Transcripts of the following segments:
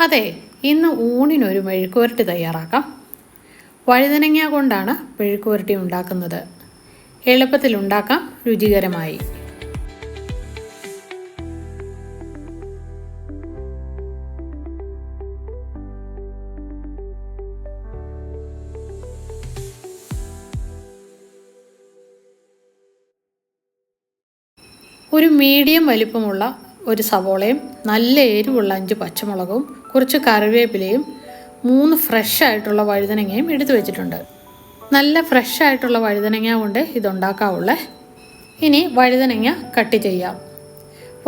അതെ, ഇന്ന് ഊണിനൊരു മെഴുക്കുവരട്ടി തയ്യാറാക്കാം. വഴുതനങ്ങ കൊണ്ടാണ് മെഴുക്കുവരട്ടി ഉണ്ടാക്കുന്നത്. എളുപ്പത്തിൽ ഉണ്ടാക്കാം, രുചികരമായി. ഒരു മീഡിയം വലിപ്പമുള്ള ഒരു സവോളയും നല്ല എരിവുള്ള 5 പച്ചമുളകും കുറച്ച് കറിവേപ്പിലയും 3 ഫ്രഷ് ആയിട്ടുള്ള വഴുതനങ്ങയും എടുത്തു വെച്ചിട്ടുണ്ട്. നല്ല ഫ്രഷ് ആയിട്ടുള്ള വഴുതനങ്ങ കൊണ്ട് ഇതുണ്ടാക്കാവുള്ളേ. ഇനി വഴുതനങ്ങ കട്ട് ചെയ്യാം.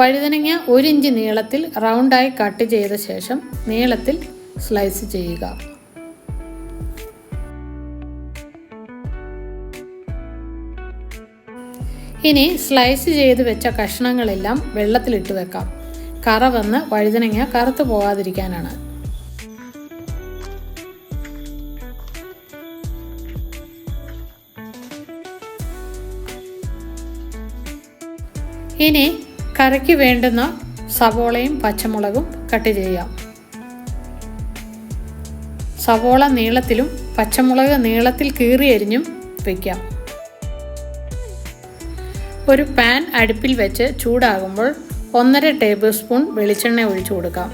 വഴുതനങ്ങ 1 ഇഞ്ച് നീളത്തിൽ റൗണ്ടായി കട്ട് ചെയ്ത ശേഷം നീളത്തിൽ സ്ലൈസ് ചെയ്യുക. ഇനി സ്ലൈസ് ചെയ്ത് വെച്ച കഷ്ണങ്ങളെല്ലാം വെള്ളത്തിലിട്ട് വെക്കാം. കറ വന്ന് വഴുതനങ്ങ കറുത്തു പോകാതിരിക്കാനാണ്. ഇനി കറിക്ക് വേണ്ടുന്ന സവോളയും പച്ചമുളകും കട്ട് ചെയ്യാം. സവോള നീളത്തിലും പച്ചമുളക് നീളത്തിൽ കീറിയരിഞ്ഞും വയ്ക്കാം. ഒരു പാൻ അടുപ്പിൽ വെച്ച് ചൂടാകുമ്പോൾ 1.5 ടേബിൾ സ്പൂൺ വെളിച്ചെണ്ണ ഒഴിച്ചു കൊടുക്കാം.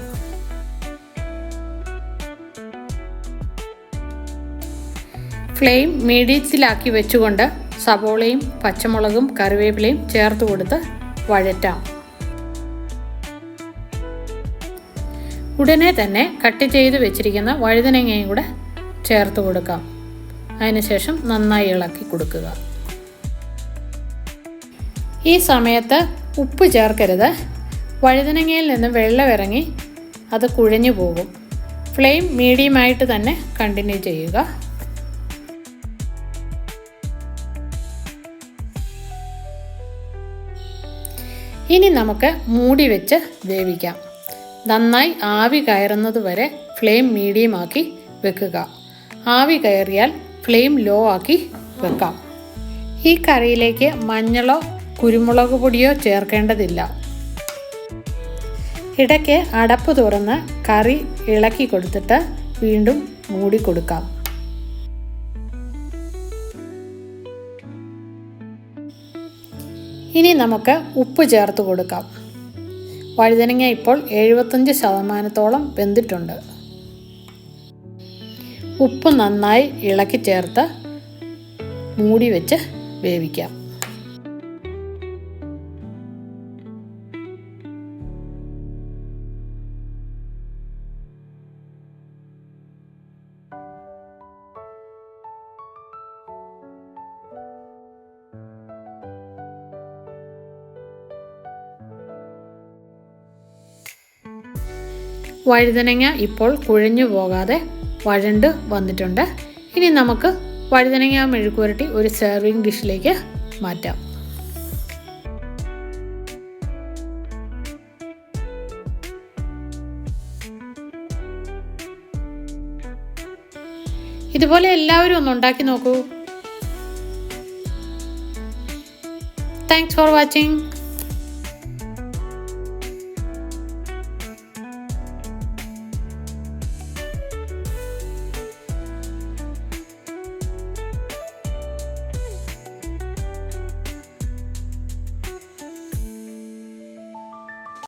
ഫ്ലെയിം മീഡിയത്തിലാക്കി വെച്ചുകൊണ്ട് സവോളയും പച്ചമുളകും കറിവേപ്പിലയും ചേർത്ത് കൊടുത്ത് വഴറ്റാം. ഉടനെ തന്നെ കട്ട് ചെയ്ത് വെച്ചിരിക്കുന്ന വഴുതനങ്ങയും കൂടെ ചേർത്ത് കൊടുക്കാം. അതിനുശേഷം നന്നായി ഇളക്കി കൊടുക്കുക. ഈ സമയത്ത് ഉപ്പ് ചേർക്കരുത്. വഴുതനങ്ങയിൽ നിന്ന് വെള്ളം ഇറങ്ങി അത് കുഴഞ്ഞു പോകും. ഫ്ലെയിം മീഡിയമായിട്ട് തന്നെ കണ്ടിന്യൂ ചെയ്യുക. ഇനി നമുക്ക് മൂടി വെച്ച് വേവിക്കാം. നന്നായി ആവി കയറുന്നത് വരെ ഫ്ലെയിം മീഡിയമാക്കി വെക്കുക. ആവി കയറിയാൽ ഫ്ലെയിം ലോ ആക്കി വെക്കാം. ഈ കറിയിലേക്ക് മഞ്ഞളോ കുരുമുളക് പൊടിയോ ചേർക്കേണ്ടതില്ല. ഇടയ്ക്ക് അടപ്പ് തുറന്ന് കറി ഇളക്കി കൊടുത്തിട്ട് വീണ്ടും മൂടി കൊടുക്കാം. ഇനി നമുക്ക് ഉപ്പ് ചേർത്ത് കൊടുക്കാം. വഴുതനങ്ങ ഇപ്പോൾ 75% വെന്തിട്ടുണ്ട്. ഉപ്പ് നന്നായി ഇളക്കി ചേർത്ത് മൂടി വെച്ച് വേവിക്കാം. വഴുതനങ്ങ ഇപ്പോൾ കുഴഞ്ഞു പോകാതെ വഴണ്ട് വന്നിട്ടുണ്ട്. ഇനി നമുക്ക് വഴുതനങ്ങ മെഴുക്കുവരട്ടി ഒരു സെർവിങ് ഡിഷിലേക്ക് മാറ്റാം. ഇതുപോലെ എല്ലാവരും ഒന്ന് ഉണ്ടാക്കി നോക്കൂ. Thanks for watching.